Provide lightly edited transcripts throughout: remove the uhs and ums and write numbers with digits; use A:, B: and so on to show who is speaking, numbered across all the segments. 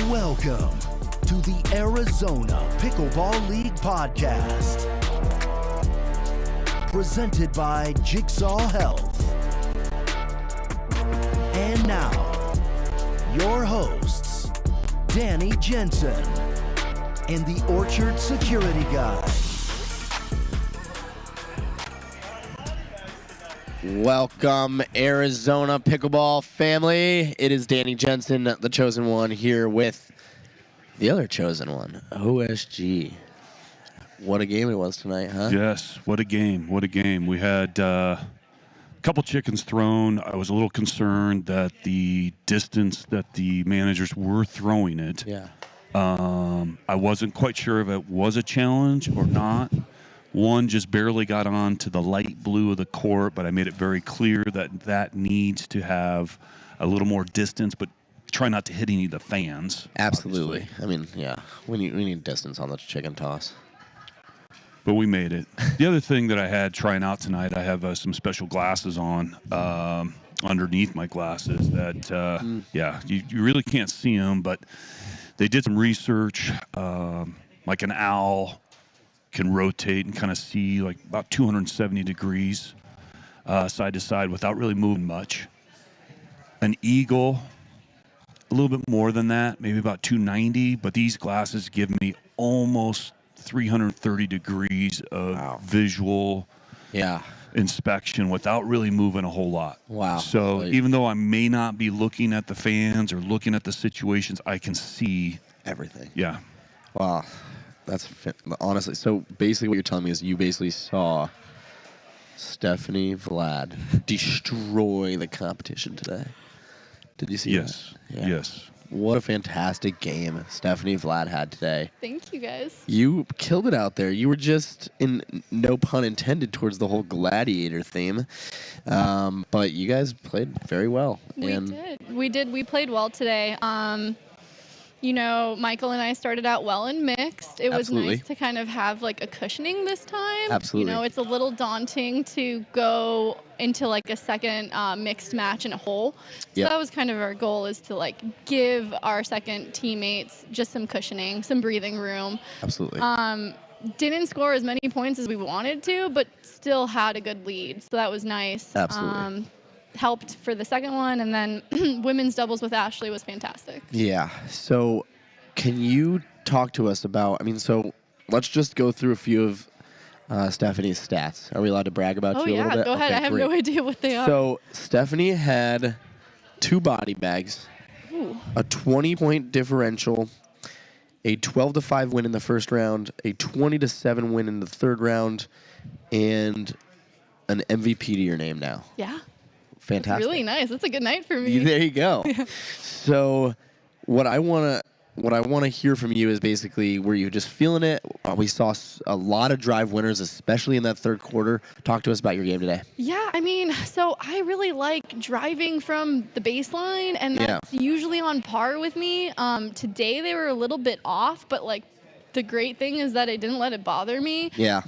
A: Welcome to the Arizona Pickleball League podcast, presented by Jigsaw Health. And now, your hosts, Danny Jensen and the Orchard Security Guy.
B: Welcome, Arizona Pickleball family. It is Danny Jensen, the chosen one, here with the other chosen one, OSG. What a game it was tonight, huh?
C: Yes, what a game. What a game. We had a couple chickens thrown. I was a little concerned that the distance that the managers were throwing it.
B: Yeah.
C: I wasn't quite sure if it was a challenge or not. One just barely got on to the light blue of the court, but I made it very clear that that needs to have a little more distance, but try not to hit any of the fans.
B: Absolutely.
C: Obviously.
B: I mean, yeah, we need distance on the chicken toss.
C: But we made it. The other thing that I had trying out tonight, I have some special glasses on underneath my glasses that, yeah, you really can't see them, but they did some research, like an owl can rotate and kind of see like about 270 degrees side to side without really moving much. An eagle, a little bit more than that, maybe about 290, but these glasses give me almost 330 degrees of visual inspection without really moving a whole lot.
B: Wow.
C: So even though I may not be looking at the fans or looking at the situations, I can see
B: everything.
C: Yeah.
B: Wow. That's honestly, so basically what you're telling me is you basically saw Stephanie Vlad destroy the competition today. Did you see that? Yeah.
C: Yes.
B: What a fantastic game Stephanie Vlad had today.
D: Thank you, guys.
B: You killed it out there. You were just, in no pun intended, towards the whole gladiator theme. But you guys played very well.
D: We did. We played well today. You know, Michael and I started out well in mixed. It was nice to kind of have like a cushioning this time.
B: Absolutely.
D: You know, it's a little daunting to go into like a second mixed match in a hole. So that was kind of our goal, is to like give our second teammates just some cushioning, some breathing room.
B: Absolutely.
D: Didn't score as many points as we wanted to, but still had a good lead. So that was nice.
B: Absolutely.
D: Helped for the second one, and then women's doubles with Ashley was fantastic.
B: Yeah. So can you talk to us about, I mean, so let's just go through a few of Stephanie's stats. Are we allowed to brag about you a little bit?
D: Oh, yeah, go ahead. I have no idea what they are.
B: So Stephanie had 2 body bags, a 20-point differential, a 12-5 win in the first round, a 20-7 win in the third round, and an MVP to your name now.
D: Yeah.
B: Fantastic.
D: That's really nice. That's a good night for me.
B: There you go. So what I want to hear from you is basically, were you just feeling it? We saw a lot of drive winners, especially in that third quarter. Talk to us about your game today.
D: Yeah, I mean, so I really like driving from the baseline, and that's usually on par with me. Today they were a little bit off, but like, the great thing is that I didn't let it bother me.
B: Yeah.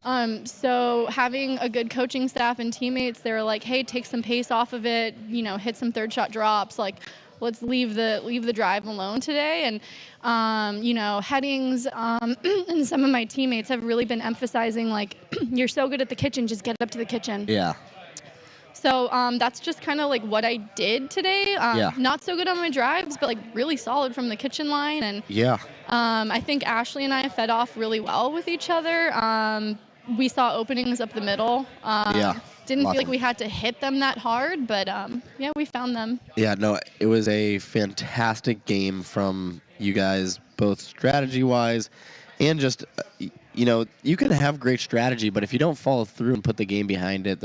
D: So having a good coaching staff and teammates, they were like, hey, take some pace off of it, you know, hit some third shot drops, like let's leave the drive alone today. And you know, Headings and some of my teammates have really been emphasizing like, you're so good at the kitchen, just get up to the kitchen.
B: Yeah.
D: So that's just kind of like what I did today. Not so good on my drives, but like really solid from the kitchen line. And I think Ashley and I fed off really well with each other. We saw openings up the middle. Didn't feel like we had to hit them that hard, but yeah, we found them. Yeah,
B: no, it was a fantastic game from you guys, both strategy-wise and just, you know, you can have great strategy, but if you don't follow through and put the game behind it,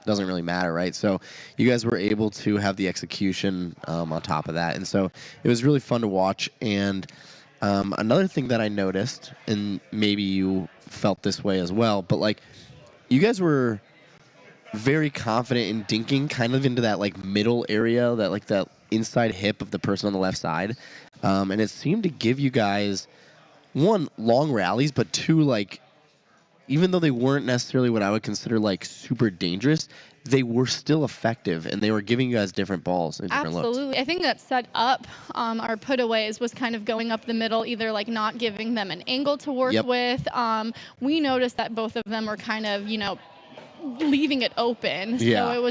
B: doesn't really matter, right? So you guys were able to have the execution on top of that, and so it was really fun to watch. And another thing that I noticed, and maybe you felt this way as well, but like you guys were very confident in dinking kind of into that like middle area, that like that inside hip of the person on the left side, and it seemed to give you guys, 1, long rallies, but 2, like even though they weren't necessarily what I would consider like super dangerous, they were still effective, and they were giving you guys different balls and different looks.
D: Absolutely. I think that set up our putaways was kind of going up the middle, either like not giving them an angle to work with. We noticed that both of them were kind of, leaving it open.
B: Yeah.
D: So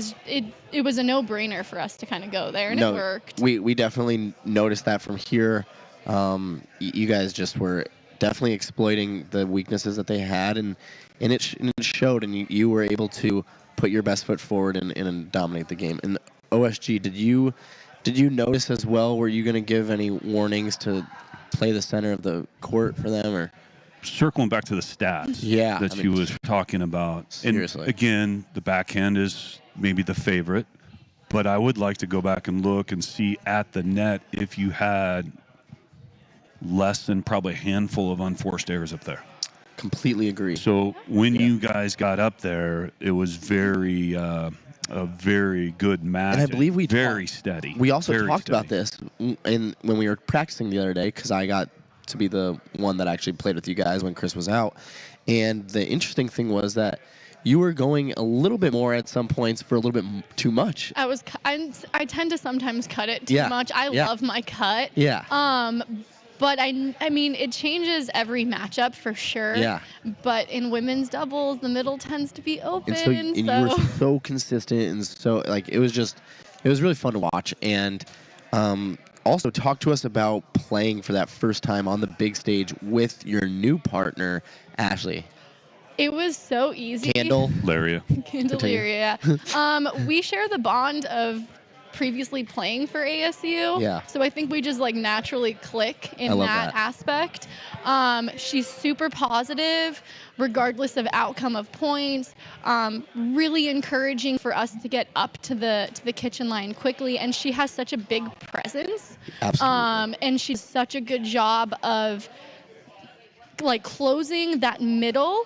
D: it was a no-brainer for us to kind of go there, and it worked.
B: We definitely noticed that from here. You guys just were definitely exploiting the weaknesses that they had, and it showed, and you were able to put your best foot forward and dominate the game. And OSG, did you notice as well? Were you going to give any warnings to play the center of the court for them, or?
C: Circling back to the stats that you was talking about.
B: Seriously.
C: And again, the backhand is maybe the favorite, but I would like to go back and look and see at the net if you had less than probably a handful of unforced errors up there.
B: Completely agree.
C: So when you guys got up there, it was a very good match.
B: And I believe
C: very steady.
B: We also talked about this when we were practicing the other day, because I got to be the one that actually played with you guys when Chris was out. And the interesting thing was that you were going a little bit more at some points for a little bit too much.
D: I tend to sometimes cut it too much. I love my cut.
B: Yeah.
D: But I mean, it changes every matchup for sure.
B: Yeah.
D: But in women's doubles, the middle tends to be open.
B: And you were so consistent, and so it was really fun to watch. And also talk to us about playing for that first time on the big stage with your new partner, Ashley.
D: It was so easy.
C: Candelaria.
D: We share the bond of previously playing for ASU.
B: Yeah.
D: So I think we just naturally click in that aspect. She's super positive, regardless of outcome of points. Really encouraging for us to get up to the kitchen line quickly, and she has such a big presence.
B: Absolutely.
D: And she's such a good job of closing that middle,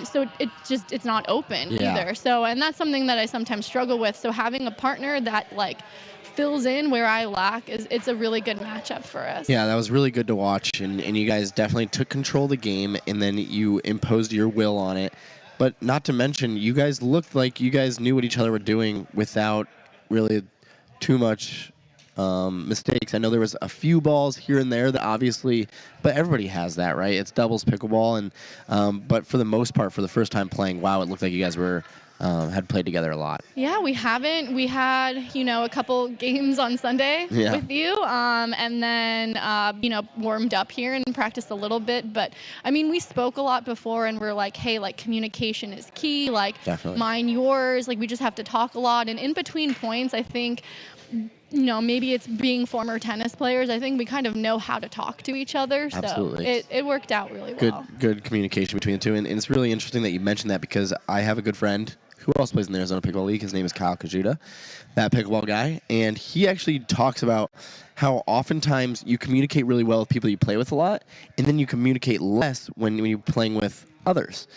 D: so it's not open either. So, and that's something that I sometimes struggle with. So having a partner that fills in where I lack it's a really good matchup for us.
B: Yeah, that was really good to watch, and you guys definitely took control of the game, and then you imposed your will on it. But not to mention, you guys looked like you guys knew what each other were doing without really too much mistakes. I know there was a few balls here and there that obviously, but everybody has that, right? It's doubles pickleball, and but for the most part, for the first time playing, wow, it looked like you guys were had played together a lot.
D: Yeah, we haven't. We had a couple games on Sunday with you, and then warmed up here and practiced a little bit. But I mean, we spoke a lot before, and we're like, hey, communication is key.
B: Definitely.
D: Mine, yours. We just have to talk a lot, and in between points, I think. Maybe it's being former tennis players. I think we kind of know how to talk to each other.
B: Absolutely.
D: So it worked out really well.
B: Good communication between the two. And it's really interesting that you mentioned that, because I have a good friend who also plays in the Arizona Pickleball League. His name is Kyle Kajuta, that pickleball guy. And he actually talks about how oftentimes you communicate really well with people you play with a lot, and then you communicate less when you're playing with others.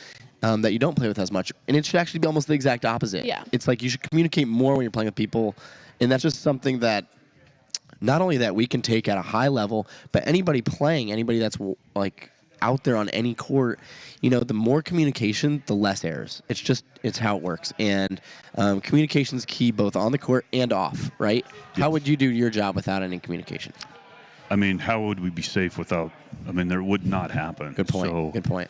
B: That you don't play with as much. And it should actually be almost the exact opposite.
D: Yeah.
B: It's you should communicate more when you're playing with people. And that's just something that not only that we can take at a high level, but anybody that's out there on any court, the more communication, the less errors. It's how it works. And communication's key both on the court and off, right? Yes. How would you do your job without any communication?
C: I mean, how would we be safe without? There would not happen.
B: Good point. Good point.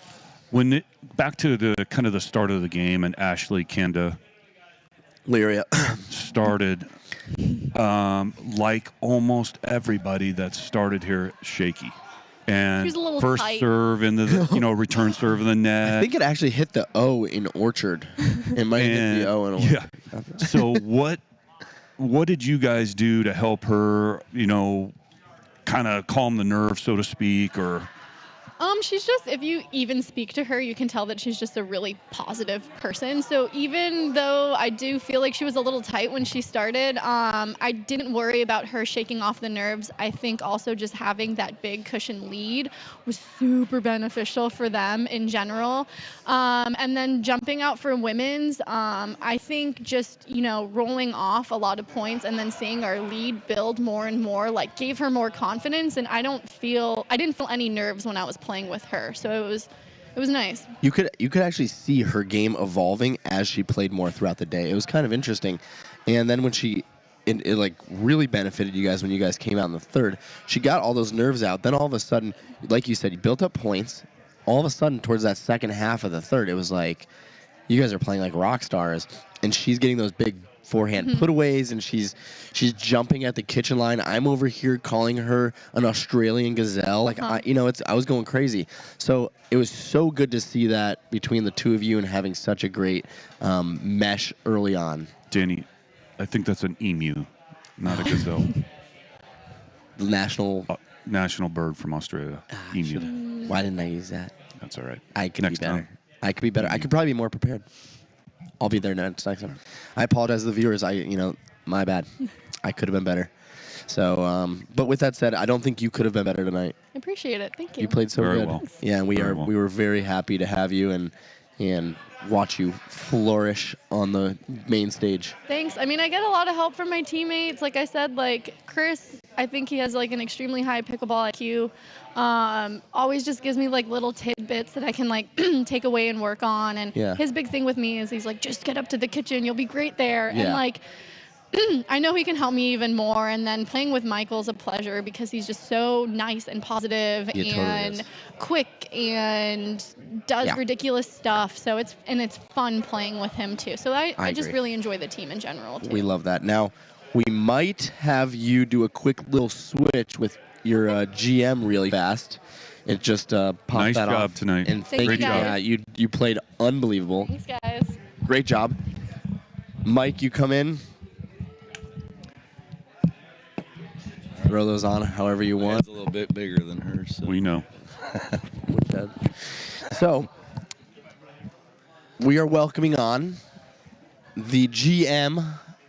C: Back to the kind of the start of the game, and Ashley Candelaria started like almost everybody that started here, shaky. And
D: she was a little
C: first
D: tight.
C: Serve into the return serve in the net.
B: I think it actually hit the O in Orchard. It might hit the O in Orchard.
C: Yeah. So what did you guys do to help her, kind of calm the nerve, so to speak, or?
D: She's just, if you even speak to her, you can tell that she's just a really positive person. So even though I do feel like she was a little tight when she started, I didn't worry about her shaking off the nerves. I think also just having that big cushion lead was super beneficial for them in general. And then jumping out for women's, I think just, rolling off a lot of points and then seeing our lead build more and more, gave her more confidence. And I didn't feel any nerves when I was playing with her. So It was nice.
B: You could actually see her game evolving as she played more throughout the day. It was kind of interesting. And then when it like really benefited you guys when you guys came out in the third. She got all those nerves out. Then all of a sudden, like you said, you built up points. All of a sudden, towards that second half of the third, it was like you guys are playing like rock stars, and she's getting those big forehand putaways, and she's jumping at the kitchen line. I'm over here calling her an Australian gazelle. Like I was going crazy. So it was so good to see that between the two of you and having such a great mesh early on.
C: Danny, I think that's an emu, not a gazelle.
B: The
C: national bird from Australia. Emu.
B: Why didn't I use that?
C: That's all right.
B: I could be better. I could be better. I could probably be more prepared. I'll be there next time. I apologize to the viewers. My bad. I could have been better. So, but with that said, I don't think you could have been better tonight.
D: I appreciate it. Thank you.
B: You played so
C: very
B: good.
C: Well.
B: Yeah, and we were very happy to have you and watch you flourish on the main stage.
D: Thanks. I mean, I get a lot of help from my teammates. Like I said, like Chris, I think he has like an extremely high pickleball IQ. Always just gives me like little tidbits that I can like take away and work on. And his big thing with me is he's like, just get up to the kitchen. You'll be great there. Yeah. And like, I know he can help me even more. And then playing with Michael's a pleasure because he's just so nice and positive and totally quick and does ridiculous stuff. So it's fun playing with him too. So I just really enjoy the team in general too.
B: We love that. Now, we might have you do a quick little switch with your GM really fast. It just popped
C: nice
B: that off.
C: Nice job tonight.
B: And great job. Yeah, you played unbelievable.
D: Thanks, guys.
B: Great job. Mike, you come in. Throw those on however you want.
E: It's a little bit bigger than hers. So.
C: We know.
B: So, we are welcoming on the GM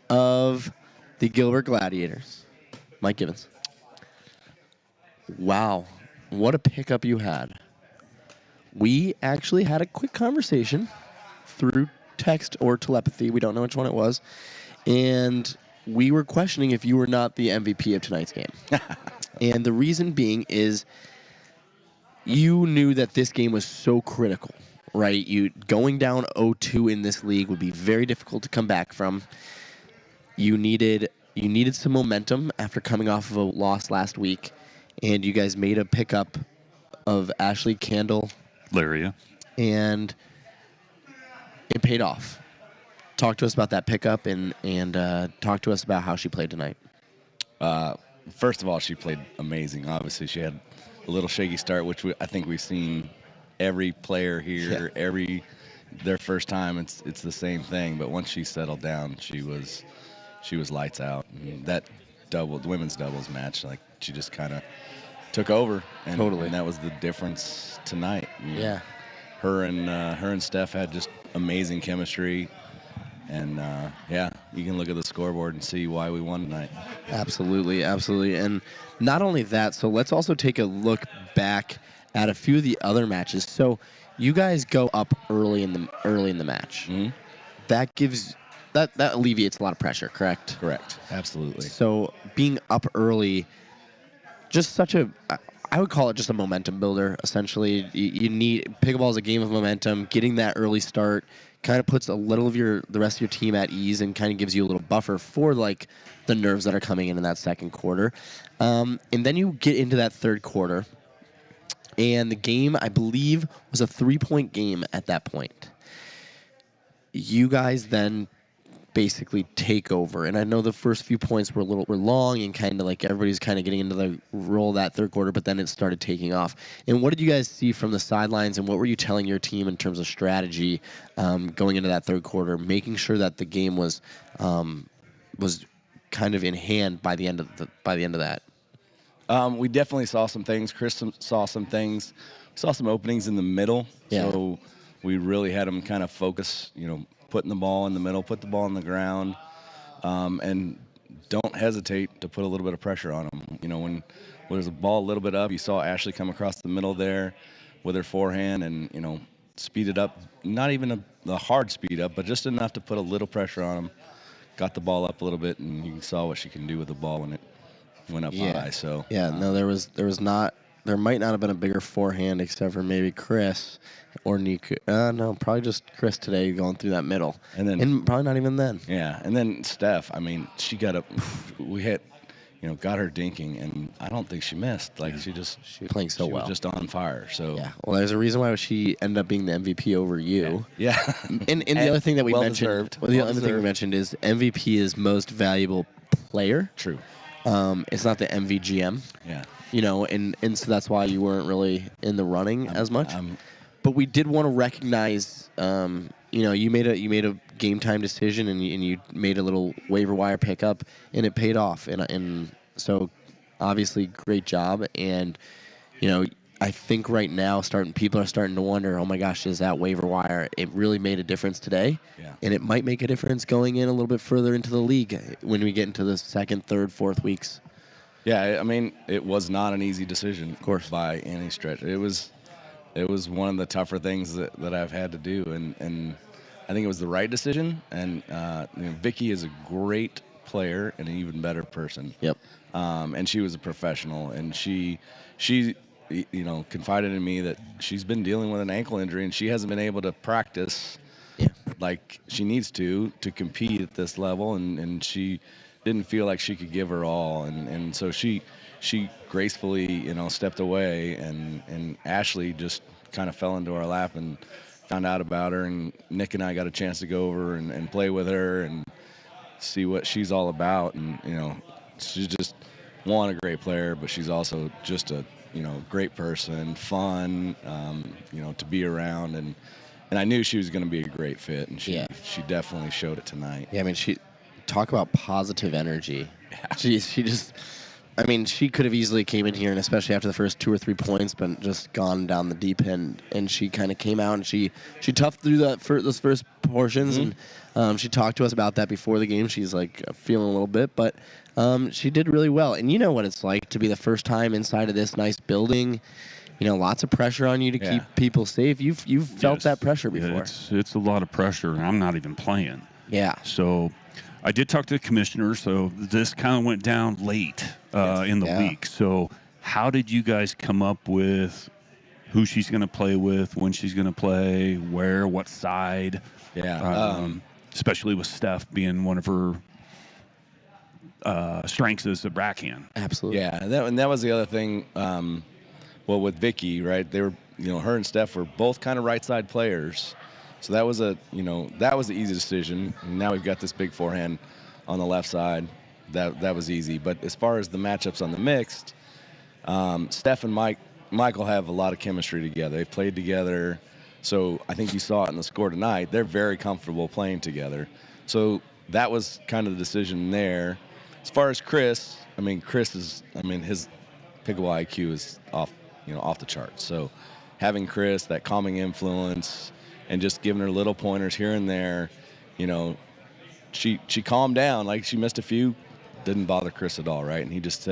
B: of the Gilbert Gladiators, Mike Gibbons. Wow, what a pickup you had. We actually had a quick conversation through text or telepathy. We don't know which one it was. And we were questioning if you were not the MVP of tonight's game. And the reason being is you knew that this game was so critical, right? You going down 0-2 in this league would be very difficult to come back from. You needed some momentum after coming off of a loss last week, and you guys made a pickup of Ashley
C: Laria,
B: and it paid off. Talk to us about that pickup and talk to us about how she played tonight.
E: First of all, she played amazing. Obviously, she had a little shaky start, which I think we've seen every player here, their first time. It's the same thing. But once she settled down, she was lights out. And that the women's doubles match, like she just kind of took over, and that was the difference tonight.
B: Yeah,
E: her and Steph had just amazing chemistry. And, you can look at the scoreboard and see why we won tonight.
B: Absolutely, absolutely. And not only that, so let's also take a look back at a few of the other matches. So you guys go up early in the match.
E: Mm-hmm.
B: That gives that alleviates a lot of pressure, correct?
E: Correct. Absolutely.
B: So being up early, just I would call it just a momentum builder, essentially. You need pickleball is a game of momentum. Getting that early start kind of puts a little of the rest of your team at ease and kind of gives you a little buffer for like the nerves that are coming in that second quarter. And then you get into that third quarter, and the game, I believe, was a 3-point game at that point. You guys then basically take over, and I know the first few points were long and kind of like everybody's kind of getting into the roll that third quarter, but then it started taking off. And what did you guys see from the sidelines, and what were you telling your team in terms of strategy going into that third quarter, making sure that the game was kind of in hand by the end of that?
E: We definitely saw some things. Chris saw some things. We saw some openings in the middle, so we really had them kind of focus, putting the ball in the middle, put the ball on the ground, and don't hesitate to put a little bit of pressure on them. When there's a ball a little bit up, you saw Ashley come across the middle there with her forehand and, speed it up, not even a hard speed up, but just enough to put a little pressure on them. Got the ball up a little bit, and you saw what she can do with the ball when it went up high. So
B: no, there was not there might not have been a bigger forehand except for maybe Chris or Nico. No, probably just Chris today going through that middle. And probably not even then.
E: Yeah, and then Steph, I mean, she got up. We hit, got her dinking, and I don't think she missed. Like, she was
B: playing so well.
E: Was just on fire. So
B: yeah, well, there's a reason why she ended up being the MVP over you.
E: Yeah.
B: And the other thing that we mentioned, the other thing we mentioned is MVP is most valuable player.
E: True.
B: It's not the MVGM.
E: Yeah.
B: And so that's why you weren't really in the running as much. But we did want to recognize, you made a game time decision and you made a little waiver wire pickup and it paid off. And so obviously great job. And, I think right now people are starting to wonder, oh my gosh, is that waiver wire? It really made a difference today.
E: Yeah.
B: And it might make a difference going in a little bit further into the league when we get into the second, third, fourth weeks.
E: Yeah, I mean, it was not an easy decision, of course, by any stretch. It was one of the tougher things that I've had to do, and I think it was the right decision. And Vicky is a great player and an even better person.
B: Yep.
E: And she was a professional, and she confided in me that she's been dealing with an ankle injury and she hasn't been able to practice like she needs to compete at this level, and she didn't feel like she could give her all, and so she gracefully stepped away, and Ashley just kind of fell into our lap and found out about her, and Nick and I got a chance to go over and play with her and see what she's all about, and she's just a great player, but she's also just a great person, fun, to be around, and I knew she was going to be a great fit, and she definitely showed it tonight.
B: Yeah, I mean, talk about positive energy. Yeah. She could have easily came in here, and especially after the first 2 or 3 points, but just gone down the deep end. And she kind of came out and she toughed through those first portions, and she talked to us about that before the game. She's like feeling a little bit, but she did really well. And you know what it's like to be the first time inside of this nice building. Lots of pressure on you to keep people safe. You've felt that pressure before.
C: It's a lot of pressure, and I'm not even playing.
B: Yeah.
C: So I did talk to the commissioner, so this kind of went down late in the week. So how did you guys come up with who she's going to play with, when she's going to play, where, what side?
E: Yeah.
C: Especially with Steph being one of her strengths is the backhand.
B: Absolutely.
E: Yeah, and that was the other thing. With Vicky, right? They were, her and Steph were both kind of right side players. So that was the easy decision. And now we've got this big forehand on the left side. That was easy. But as far as the matchups on the mixed, Steph and Michael have a lot of chemistry together. They've played together. So I think you saw it in the score tonight. They're very comfortable playing together. So that was kind of the decision there. As far as Chris, his pickleball IQ is off the charts. So having Chris, that calming influence, and just giving her little pointers here and there, she calmed down. Like, she missed a few, didn't bother Chris at all, right? And he just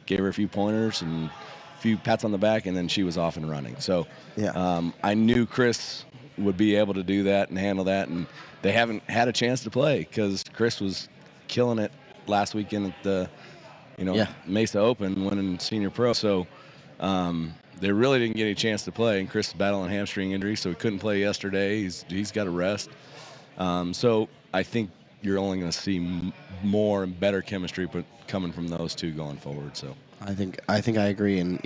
E: gave her a few pointers and a few pats on the back, and then she was off and running. So I knew Chris would be able to do that and handle that, and they haven't had a chance to play because Chris was killing it last weekend at the Mesa Open, winning senior pro. So they really didn't get any chance to play, and Chris is battling a hamstring injury, so he couldn't play yesterday. He's got to rest. So I think you're only going to see more and better chemistry coming from those two going forward. So
B: I think I agree, and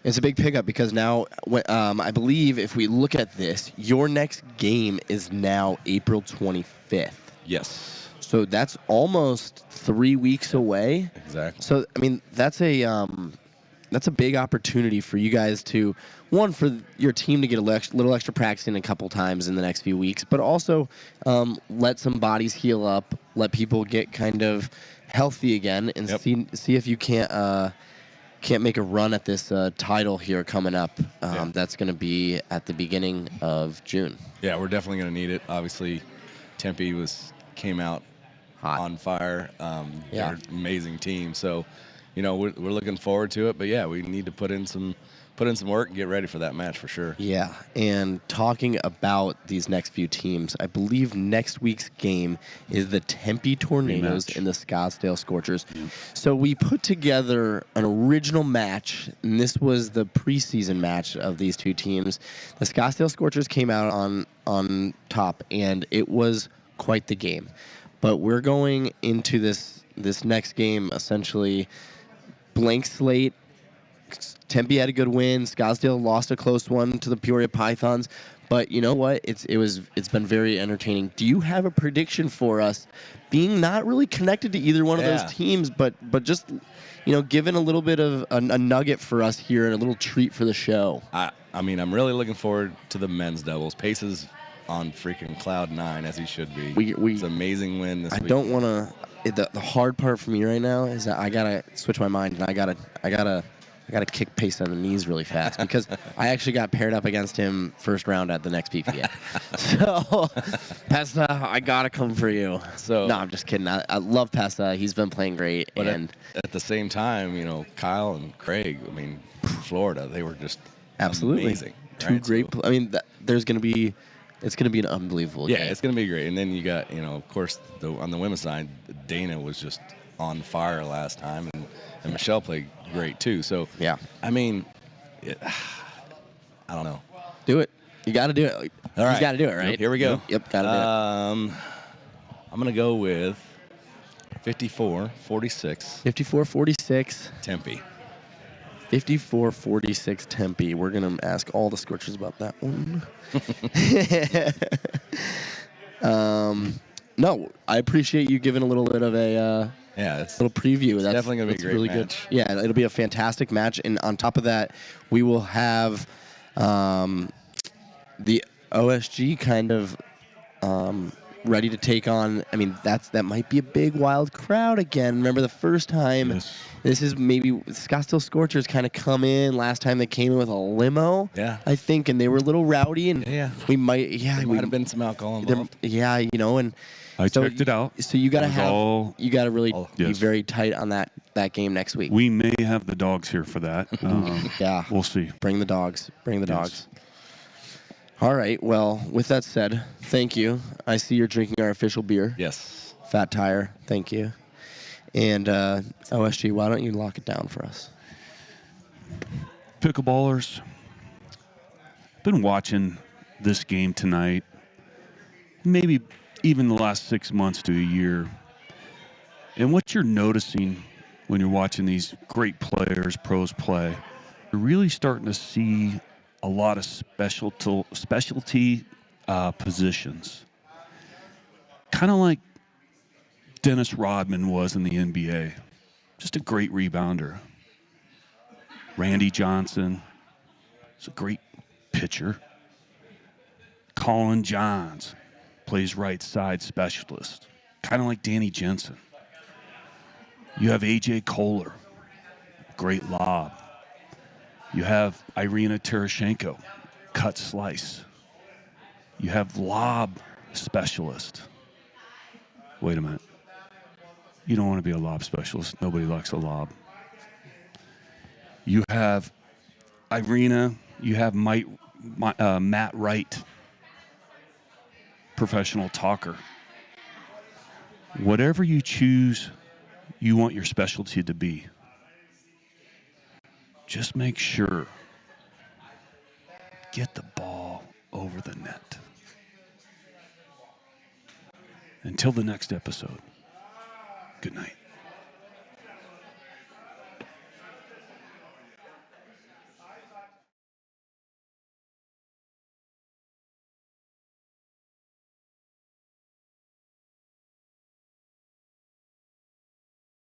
B: it's a big pickup because now I believe if we look at this, your next game is now April 25th.
E: Yes.
B: So that's almost 3 weeks away.
E: Exactly.
B: So that's a big opportunity for you guys to, one, for your team to get a little extra practice in a couple times in the next few weeks, but also let some bodies heal up, let people get kind of healthy again, and see if you can't make a run at this title here coming up. That's going to be at the beginning of June.
E: Yeah, we're definitely going to need it. Obviously, Tempe came out hot, on fire. They're an amazing team. So, we're looking forward to it. But yeah, we need to put in some put in some work and get ready for that match for sure.
B: Yeah, and talking about these next few teams, I believe next week's game is the Tempe Tornadoes and the Scottsdale Scorchers. So we put together an original match, and this was the preseason match of these two teams. The Scottsdale Scorchers came out on top, and it was quite the game. But we're going into this next game essentially blank slate. Tempe had a good win. Scottsdale lost a close one to the Peoria Pythons. But you know what? It's been very entertaining. Do you have a prediction for us, being not really connected to either one of those teams, but just giving a little bit of a nugget for us here and a little treat for the show?
E: I mean, I'm really looking forward to the men's doubles. Pace is on freaking cloud 9 as he should be. It's an amazing win this week.
B: I don't want to. The hard part for me right now is that I gotta switch my mind, and I gotta kick Pace on the knees really fast because I actually got paired up against him first round at the next PPA. So, Pesta, I gotta come for you. So no, I'm just kidding. I love Pesta. He's been playing great.
E: But
B: and
E: at the same time, Kyle and Craig, I mean, Florida, they were just
B: absolutely
E: amazing.
B: Two
E: right?
B: great. I mean, it's gonna be an unbelievable game.
E: Yeah, it's gonna be great. And then you got, of course, on the women's side, Dana was just on fire last time, and Michelle played great too. So
B: yeah,
E: I mean, I don't know.
B: Do it. You got to do it.
E: All right,
B: you got to do it, right?
E: Here we go.
B: Yep, got to do it.
E: I'm gonna go with 54-46.
B: 54-46.
E: Tempe.
B: 54-46 Tempe. We're going to ask all the Scorchers about that one. No, I appreciate you giving a little bit of a little preview. That's
E: definitely going to be a great
B: really
E: match.
B: Good. Yeah, it'll be a fantastic match. And on top of that, we will have the OSG kind of ready to take on. I mean, that might be a big wild crowd again. Remember the first time?
C: Yes.
B: This is maybe Scottsdale Scorchers kind of come in. Last time they came in with a limo, I think, and they were a little rowdy, and
E: we
B: might
E: have been some alcohol involved.
B: And
C: I checked it out.
B: So you got to really be very tight on that game next week.
C: We may have the dogs here for that.
B: Yeah,
C: we'll see.
B: Bring the dogs. Bring the dogs. All right. Well, with that said, thank you. I see you're drinking our official beer.
E: Yes.
B: Fat Tire. Thank you. And OSG, why don't you lock it down for us?
C: Pickleballers, been watching this game tonight, maybe even the last 6 months to a year. And what you're noticing when you're watching these great players, pros play, you're really starting to see a lot of specialty positions. Kind of like Dennis Rodman was in the NBA. Just a great rebounder. Randy Johnson is a great pitcher. Colin Johns plays right side specialist. Kind of like Danny Jensen. You have A.J. Kohler, great lob. You have Irina Terashenko, cut slice. You have lob specialist. Wait a minute. You don't want to be a lob specialist. Nobody likes a lob. You have Irina. You have Matt Wright, professional talker. Whatever you choose, you want your specialty to be. Just make sure. Get the ball over the net. Until the next episode. Good night.